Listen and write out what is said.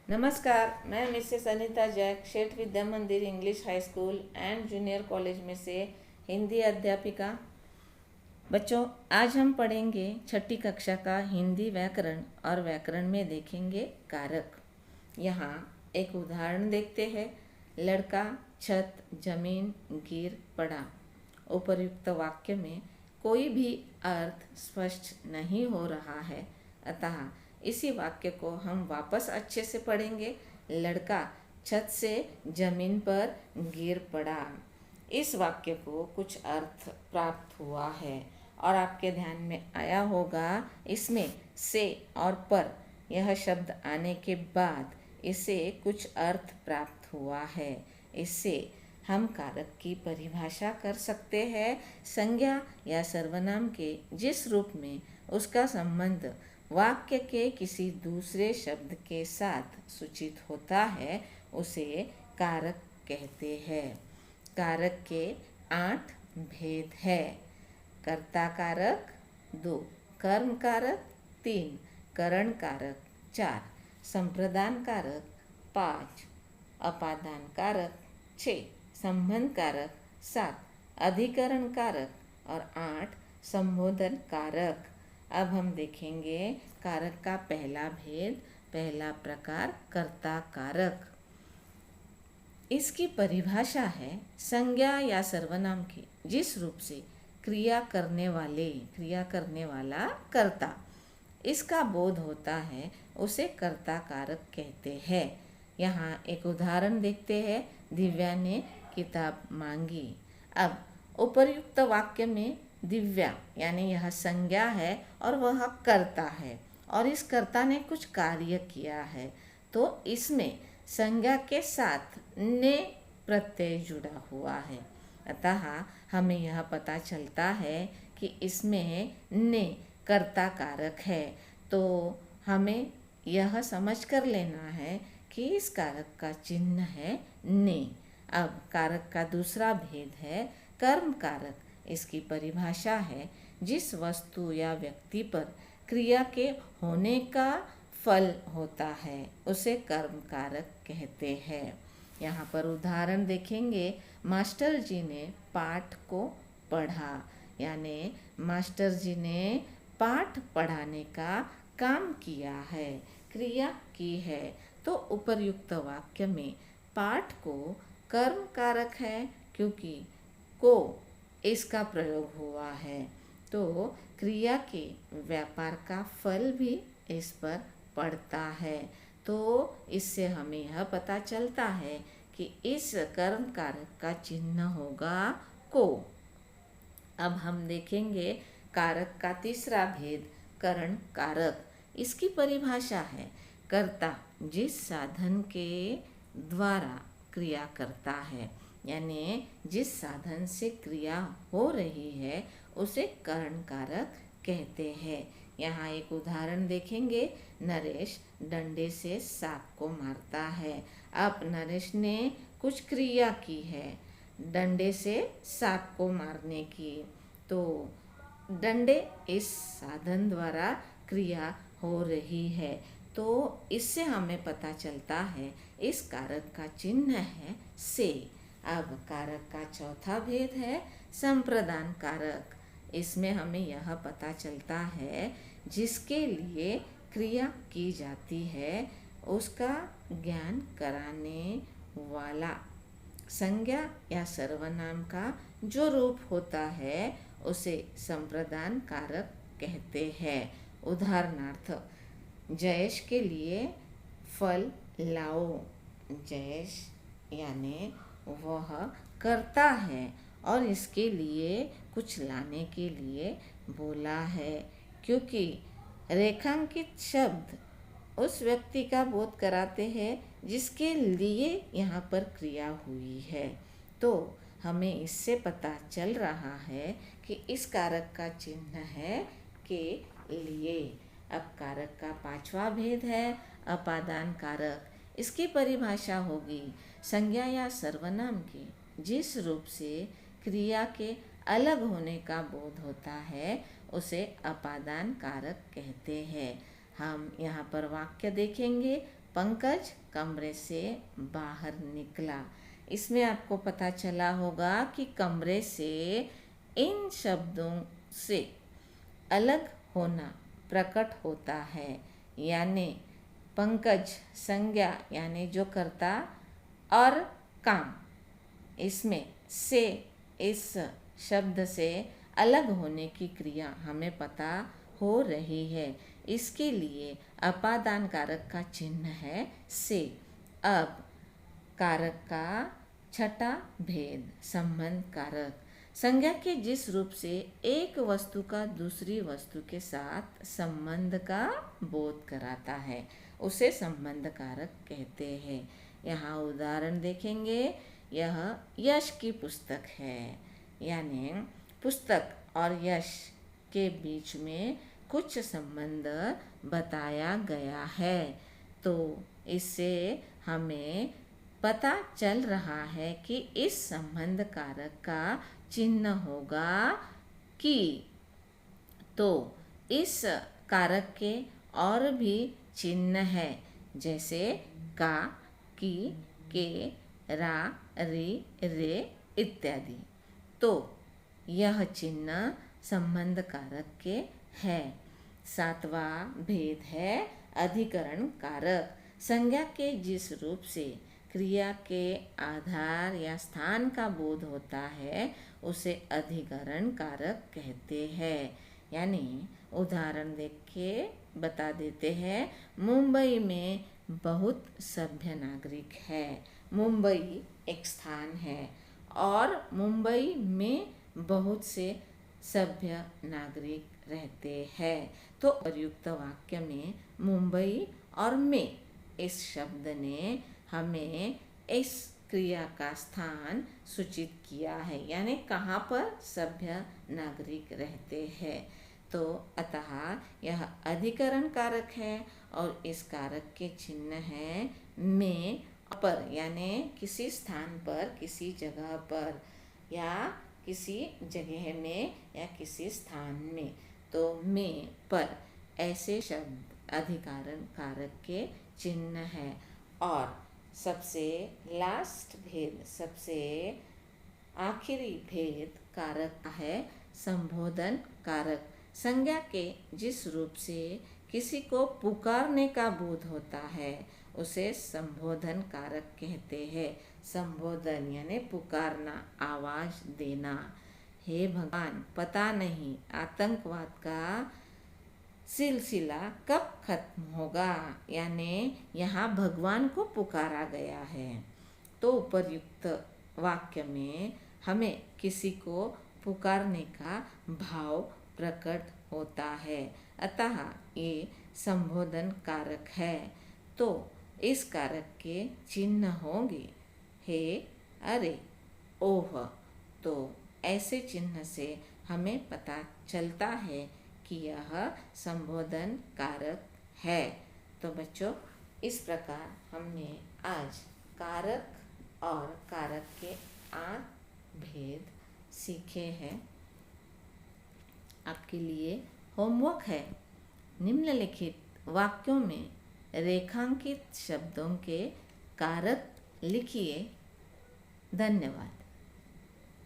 नमस्कार, मैं Mrs Anita Jack, Sheth विद्या मंदिर English high school and junior college में से हिंदी अध्यापिका। बच्चों, आज हम पढ़ेंगे छठी कक्षा का हिंदी व्याकरण और व्याकरण में देखेंगे कारक। यहाँ एक उदाहरण देखते हैं। लड़का छत जमीन गिर पड़ा। उपर्युक्त वाक्य में कोई भी अर्थ स्पष्ट नहीं हो रहा है, अतः इसी वाक्य को हम वापस अच्छे से पढ़ेंगे। लड़का छत से जमीन पर गिर पड़ा। इस वाक्य को कुछ अर्थ प्राप्त हुआ है और आपके ध्यान में आया होगा, इसमें से और पर यह शब्द आने के बाद इसे कुछ अर्थ प्राप्त हुआ है। इससे हम कारक की परिभाषा कर सकते हैं। संज्ञा या सर्वनाम के जिस रूप में उसका संबंध वाक्य के किसी दूसरे शब्द के साथ सूचित होता है, उसे कारक कहते हैं। कारक के 8 भेद है। कर्ता कारक 2, कर्म कारक 3, करण कारक 4, संप्रदान कारक 5, अपादान कारक 6, संबंध कारक 7, अधिकरण कारक और 8 संबोधन कारक। अब हम देखेंगे कारक का पहला भेद, पहला प्रकार कर्ता कारक। इसकी परिभाषा है संज्ञा या सर्वनाम के जिस रूप से क्रिया करने वाला कर्ता इसका बोध होता है, उसे कर्ता कारक कहते हैं। यहाँ एक उदाहरण देखते हैं। दिव्या ने किताब मांगी। अब उपर्युक्त वाक्य में दिव्या यानी यह संज्ञा है और वह कर्ता है और इस कर्ता ने कुछ कार्य किया है, तो इसमें संज्ञा के साथ ने प्रत्यय जुड़ा हुआ है। अतः हमें यह पता चलता है कि इसमें ने कर्ता कारक है, तो हमें यह समझ कर लेना है कि इस कारक का चिन्ह है ने। अब कारक का दूसरा भेद है कर्म कारक। इसकी परिभाषा है जिस वस्तु या व्यक्ति पर क्रिया के होने का फल होता है, उसे कर्म कारक कहते हैं। यहाँ पर उदाहरण देखेंगे। मास्टर जी ने पाठ को पढ़ा, यानी मास्टर जी ने पाठ पढ़ाने का काम किया है, क्रिया की है। तो उपर्युक्त वाक्य में पाठ को कर्म कारक है क्योंकि को इसका प्रयोग हुआ है, तो क्रिया के व्यापार का फल भी इस पर पड़ता है। तो इससे हमें यह पता चलता है कि इस कर्म कारक का चिन्ह होगा को। अब हम देखेंगे कारक का तीसरा भेद करण कारक। इसकी परिभाषा है कर्ता जिस साधन के द्वारा क्रिया करता है, यानी जिस साधन से क्रिया हो रही है उसे करण कारक कहते हैं। यहाँ एक उदाहरण देखेंगे। नरेश डंडे से सांप को मारता है। अब नरेश ने कुछ क्रिया की है डंडे से सांप को मारने की, तो डंडे इस साधन द्वारा क्रिया हो रही है, तो इससे हमें पता चलता है इस कारक का चिन्ह है से। अब कारक का चौथा भेद है संप्रदान कारक। इसमें हमें यह पता चलता है जिसके लिए क्रिया की जाती है उसका ज्ञान कराने वाला। संज्ञा या सर्वनाम का जो रूप होता है उसे संप्रदान कारक कहते हैं। उदाहरणार्थ, जयेश के लिए फल लाओ। जयेश यानी वह करता है और इसके लिए कुछ लाने के लिए बोला है, क्योंकि रेखांकित शब्द उस व्यक्ति का बोध कराते हैं जिसके लिए यहाँ पर क्रिया हुई है। तो हमें इससे पता चल रहा है कि इस कारक का चिन्ह है के लिए। अब कारक का पांचवा भेद है अपादान कारक। इसकी परिभाषा होगी संज्ञा या सर्वनाम के जिस रूप से क्रिया के अलग होने का बोध होता है उसे अपादान कारक कहते हैं। हम यहाँ पर वाक्य देखेंगे। पंकज कमरे से बाहर निकला। इसमें आपको पता चला होगा कि कमरे से इन शब्दों से अलग होना प्रकट होता है, यानी पंकज संज्ञा यानी जो करता और काम, इसमें से इस शब्द से अलग होने की क्रिया हमें पता हो रही है। इसके लिए अपादान कारक का चिन्ह है से। अब कारक का छठा भेद संबंध कारक संज्ञा के जिस रूप से एक वस्तु का दूसरी वस्तु के साथ संबंध का बोध कराता है उसे संबंध कारक कहते हैं। यहाँ उदाहरण देखेंगे। यह यश की पुस्तक है, यानी पुस्तक और यश के बीच में कुछ संबंध बताया गया है। तो इससे हमें पता चल रहा है कि इस संबंध कारक का चिन्ह होगा कि। तो इस कारक के और भी चिन्ह है, जैसे का, की, के, रा, री, रे इत्यादि। तो यह चिन्ह संबंध कारक के है। सातवां भेद है अधिकरण कारक। संज्ञा के जिस रूप से क्रिया के आधार या स्थान का बोध होता है उसे अधिकरण कारक कहते हैं। यानी उदाहरण देख के बता देते हैं। मुंबई में बहुत सभ्य नागरिक है। मुंबई एक स्थान है और मुंबई में बहुत से सभ्य नागरिक रहते हैं। तो प्रयुक्त वाक्य में मुंबई और में इस शब्द ने हमें इस क्रिया का स्थान सूचित किया है, यानी कहाँ पर सभ्य नागरिक रहते हैं। तो अतः यह अधिकरण कारक है और इस कारक के चिन्ह है में पर, यानी किसी स्थान पर, किसी जगह पर या किसी जगह में या किसी स्थान में। तो में पर ऐसे शब्द अधिकरण कारक के चिन्ह है। और सबसे लास्ट भेद, सबसे आखिरी भेद कारक है संबोधन कारक। संज्ञा के जिस रूप से किसी को पुकारने का बोध होता है उसे संबोधन कारक कहते हैं। संबोधन यानी पुकारना, आवाज देना। हे भगवान, पता नहीं आतंकवाद का सिलसिला कब खत्म होगा, यानी यहाँ भगवान को पुकारा गया है। तो उपर्युक्त वाक्य में हमें किसी को पुकारने का भाव प्रकट होता है, अतः ये संबोधन कारक है। तो इस कारक के चिन्ह होंगे हे, अरे, ओह। तो ऐसे चिन्ह से हमें पता चलता है कि यह संबोधन कारक है। तो बच्चों, इस प्रकार हमने आज कारक और कारक के 8 भेद सीखे हैं। आपके लिए होमवर्क है, निम्नलिखित वाक्यों में रेखांकित शब्दों के कारक लिखिए। धन्यवाद।